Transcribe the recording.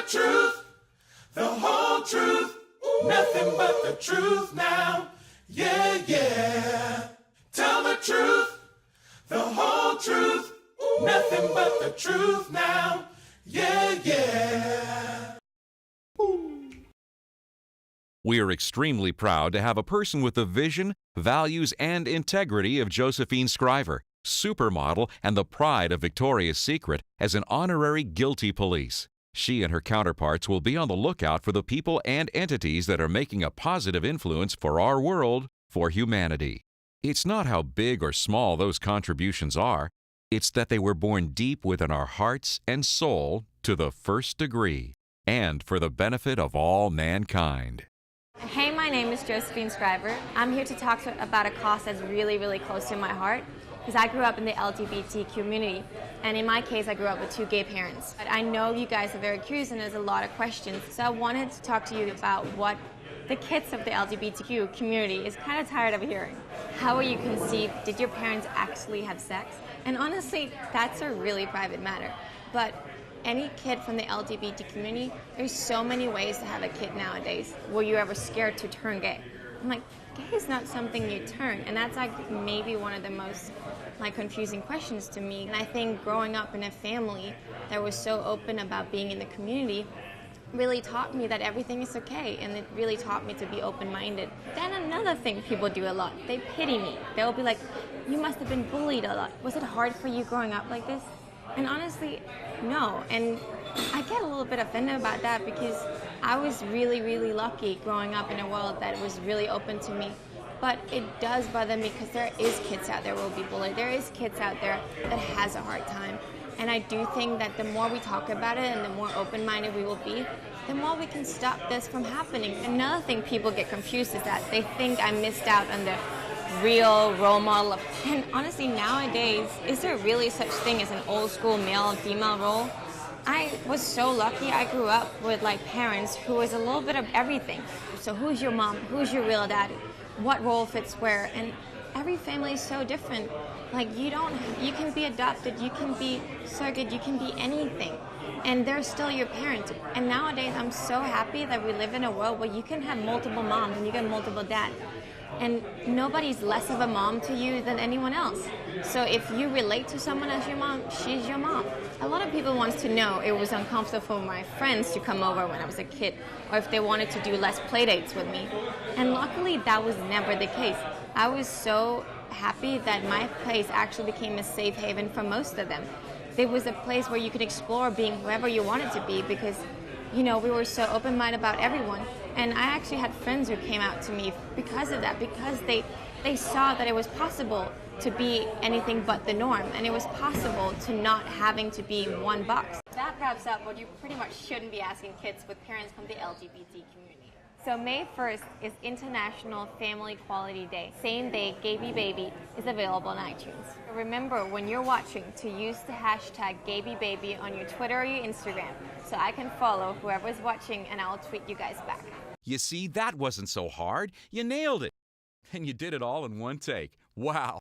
truth, the whole truth, nothing but the truth now. Yeah, yeah. Tell the truth, the whole truth, nothing but the truth now. Yeah, yeah. We are extremely proud to have a person with the vision, values, and integrity of Josephine Skriver, supermodel and the pride of Victoria's Secret, as an honorary guilty police. She and her counterparts will be on the lookout for the people and entities that are making a positive influence for our world, for humanity. It's not how big or small those contributions are, it's that they were born deep within our hearts and soul to the first degree, and for the benefit of all mankind. Hey, my name is Josephine Skriver. I'm here to talk about a cause that's really, really close to my heart, because I grew up in the LGBT community, and in my case, I grew up with 2 gay parents. But I know you guys are very curious and there's a lot of questions, so I wanted to talk to you about what the kids of the LGBTQ community is kind of tired of hearing. How were you conceived? Did your parents actually have sex? And honestly, that's a really private matter. But any kid from the LGBT community, there's so many ways to have a kid nowadays. Were you ever scared to turn gay? I'm like, gay is not something you turn, and that's like maybe one of the most confusing questions to me. And I think growing up in a family that was so open about being in the community really taught me that everything is okay, and it really taught me to be open-minded. Then another thing people do a lot, they pity me. They'll be like, you must have been bullied a lot. Was it hard for you growing up like this? And honestly, no. And I get a little bit offended about that because I was really, really lucky growing up in a world that was really open to me. But it does bother me because there is kids out there who will be bullied. There is kids out there that has a hard time. And I do think that the more we talk about it and the more open-minded we will be, the more we can stop this from happening. Another thing people get confused is that they think I missed out on the real role model. And honestly, nowadays, is there really such thing as an old school male and female role? I was so lucky. I grew up with parents who was a little bit of everything. So who's your mom? Who's your real dad? What role fits where? And every family is so different. You can be adopted, you can be surrogate, you can be anything. And they're still your parents. And nowadays, I'm so happy that we live in a world where you can have multiple moms and you can have multiple dads. And nobody's less of a mom to you than anyone else. So if you relate to someone as your mom, she's your mom. A lot of people want to know it was uncomfortable for my friends to come over when I was a kid, or if they wanted to do less play dates with me. And luckily, that was never the case. I was so happy that my place actually became a safe haven for most of them. It was a place where you could explore being whoever you wanted to be because, we were so open-minded about everyone. And I actually had friends who came out to me because of that, because they saw that it was possible to be anything but the norm, and it was possible to not having to be one box. That wraps up what you pretty much shouldn't be asking kids with parents from the LGBT community. So May 1st is International Family Equality Day. Same day, GayBeBaby is available on iTunes. Remember, when you're watching, to use the hashtag GayBeBaby on your Twitter or your Instagram, so I can follow whoever's watching and I'll tweet you guys back. You see, that wasn't so hard. You nailed it. And you did it all in one take. Wow.